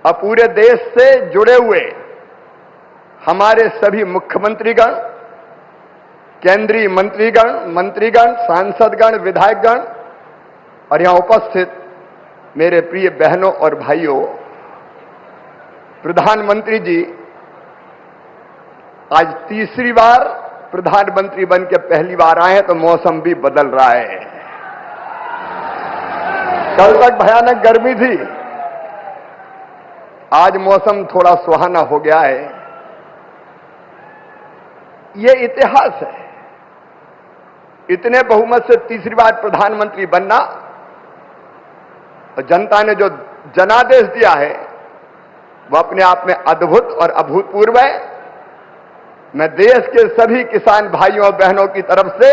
और पूरे देश से जुड़े हुए हमारे सभी मुख्यमंत्रीगण, केंद्रीय मंत्रीगण, सांसदगण, विधायकगण और यहां उपस्थित मेरे प्रिय बहनों और भाइयों, प्रधानमंत्री जी आज तीसरी बार प्रधानमंत्री बन के पहली बार आए हैं, तो मौसम भी बदल रहा है। कल तक भयानक गर्मी थी, आज मौसम थोड़ा सुहाना हो गया है। ये इतिहास है, इतने बहुमत से तीसरी बार प्रधानमंत्री बनना, और जनता ने जो जनादेश दिया है वो अपने आप में अद्भुत और अभूतपूर्व है। मैं देश के सभी किसान भाइयों और बहनों की तरफ से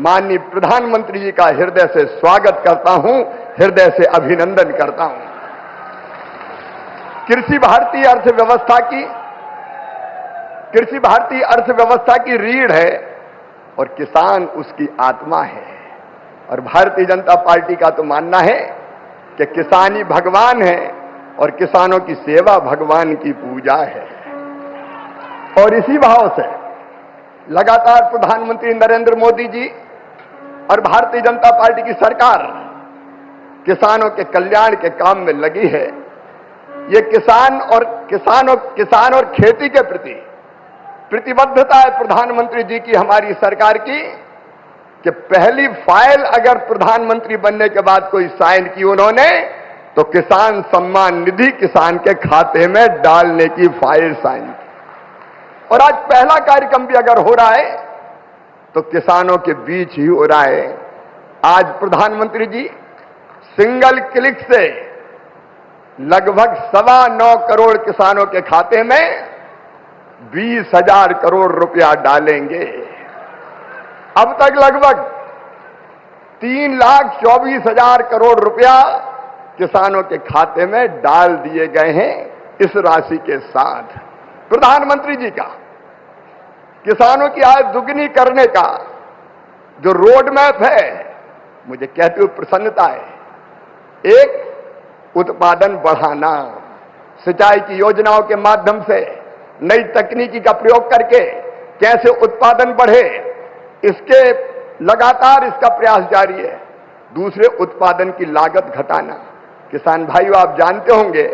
माननीय प्रधानमंत्री जी का हृदय से स्वागत करता हूं, हृदय से अभिनंदन करता हूं। कृषि भारतीय अर्थव्यवस्था की रीढ़ है और किसान उसकी आत्मा है। और भारतीय जनता पार्टी का तो मानना है कि किसान ही भगवान है और किसानों की सेवा भगवान की पूजा है। और इसी भाव से लगातार प्रधानमंत्री नरेंद्र मोदी जी और भारतीय जनता पार्टी की सरकार किसानों के कल्याण के काम में लगी है। ये किसान और खेती के प्रति प्रतिबद्धता है प्रधानमंत्री जी की, हमारी सरकार की, कि पहली फाइल अगर प्रधानमंत्री बनने के बाद कोई साइन की उन्होंने, तो किसान सम्मान निधि किसान के खाते में डालने की फाइल साइन की। और आज पहला कार्यक्रम भी अगर हो रहा है तो किसानों के बीच ही हो रहा है। आज प्रधानमंत्री जी सिंगल क्लिक से लगभग 9.25 करोड़ किसानों के खाते में 20,000 करोड़ रुपया डालेंगे। अब तक लगभग 3,24,000 करोड़ रुपया किसानों के खाते में डाल दिए गए हैं। इस राशि के साथ प्रधानमंत्री जी का किसानों की आय दुगनी करने का जो रोड मैप है, मुझे कहते हुए प्रसन्नता है। एक, उत्पादन बढ़ाना, सिंचाई की योजनाओं के माध्यम से नई तकनीकी का प्रयोग करके कैसे उत्पादन बढ़े, इसके लगातार इसका प्रयास जारी है। दूसरे, उत्पादन की लागत घटाना। किसान भाइयों, आप जानते होंगे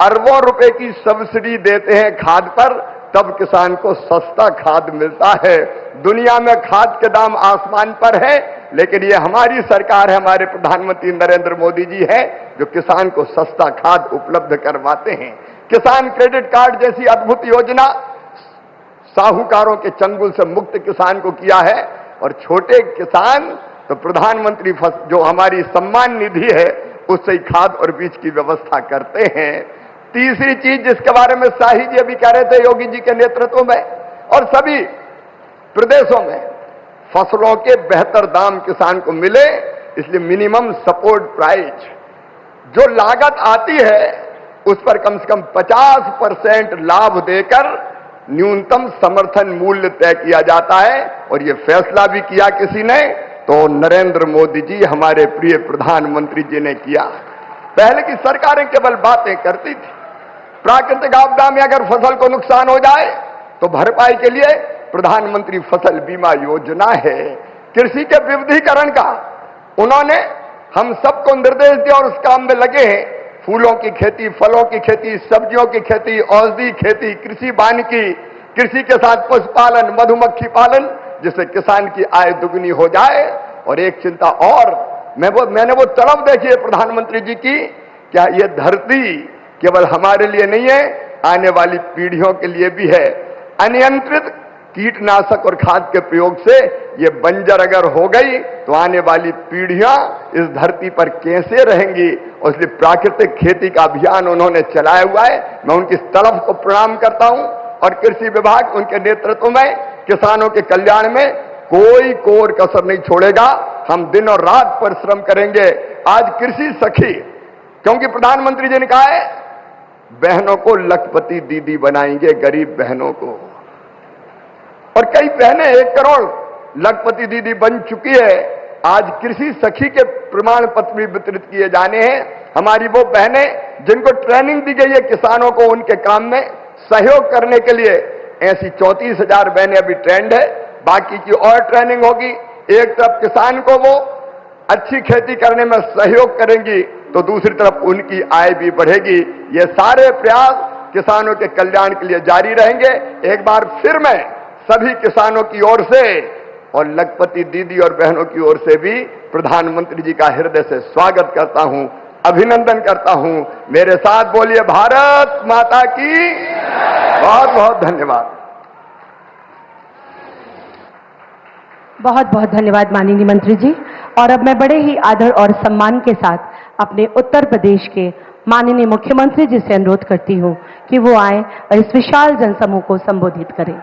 अरबों रुपए की सब्सिडी देते हैं खाद पर, तब किसान को सस्ता खाद मिलता है। दुनिया में खाद के दाम आसमान पर है, लेकिन ये हमारी सरकार है, हमारे प्रधानमंत्री नरेंद्र मोदी जी है जो किसान को सस्ता खाद उपलब्ध करवाते हैं। किसान क्रेडिट कार्ड जैसी अद्भुत योजना साहूकारों के चंगुल से मुक्त किसान को किया है। और छोटे किसान तो प्रधानमंत्री जो हमारी सम्मान निधि है उससे ही खाद और बीज की व्यवस्था करते हैं। तीसरी चीज जिसके बारे में शाही जी अभी कह रहे थे, योगी जी के नेतृत्व में और सभी प्रदेशों में फसलों के बेहतर दाम किसान को मिले, इसलिए मिनिमम सपोर्ट प्राइस जो लागत आती है उस पर कम से कम 50% लाभ देकर न्यूनतम समर्थन मूल्य तय किया जाता है। और यह फैसला भी किया किसी ने, तो नरेंद्र मोदी जी हमारे प्रिय प्रधानमंत्री जी ने किया। पहले की सरकारें केवल बातें करती थी। प्राकृतिक आपदा में अगर फसल को नुकसान हो जाए तो भरपाई के लिए प्रधानमंत्री फसल बीमा योजना है। कृषि के विविधीकरण का उन्होंने हम सबको निर्देश दिया और उस काम में लगे हैं। फूलों की खेती, फलों की खेती, सब्जियों की खेती, औषधि खेती, कृषि वानिकी, कृषि के साथ पशुपालन, मधुमक्खी पालन, जिससे किसान की आय दुगनी हो जाए। और एक चिंता और, मैंने वो तड़प देखी है प्रधानमंत्री जी की, क्या ये धरती केवल हमारे लिए नहीं है, आने वाली पीढ़ियों के लिए भी है। अनियंत्रित कीटनाशक और खाद के प्रयोग से ये बंजर अगर हो गई तो आने वाली पीढ़ियां इस धरती पर कैसे रहेंगी। और इसलिए प्राकृतिक खेती का अभियान उन्होंने चलाया हुआ है। मैं उनकी इस तड़फ को प्रणाम करता हूं। और कृषि विभाग उनके नेतृत्व में किसानों के कल्याण में कोई कोर कसर नहीं छोड़ेगा। हम दिन और रात परिश्रम करेंगे। आज कृषि सखी, क्योंकि प्रधानमंत्री जी ने कहा है बहनों को लखपति दीदी बनाएंगे, गरीब बहनों को। और कई बहनें 1 करोड़ लखपति दीदी बन चुकी है। आज कृषि सखी के प्रमाण पत्र भी वितरित किए जाने हैं। हमारी वो बहनें जिनको ट्रेनिंग दी गई है किसानों को उनके काम में सहयोग करने के लिए, ऐसी 34,000 बहनें अभी ट्रेंड है, बाकी की और ट्रेनिंग होगी। एक तरफ किसान को वो अच्छी खेती करने में सहयोग करेंगी तो दूसरी तरफ उनकी आय भी बढ़ेगी। ये सारे प्रयास किसानों के कल्याण के लिए जारी रहेंगे। एक बार फिर मैं सभी किसानों की ओर से और लखपति दीदी और बहनों की ओर से भी प्रधानमंत्री जी का हृदय से स्वागत करता हूं, अभिनंदन करता हूं। मेरे साथ बोलिए भारत माता की। बहुत बहुत धन्यवाद। बहुत बहुत धन्यवाद माननीय मंत्री जी। और अब मैं बड़े ही आदर और सम्मान के साथ अपने उत्तर प्रदेश के माननीय मुख्यमंत्री जी से अनुरोध करती हूं कि वो आए और इस विशाल जनसमूह को संबोधित करें।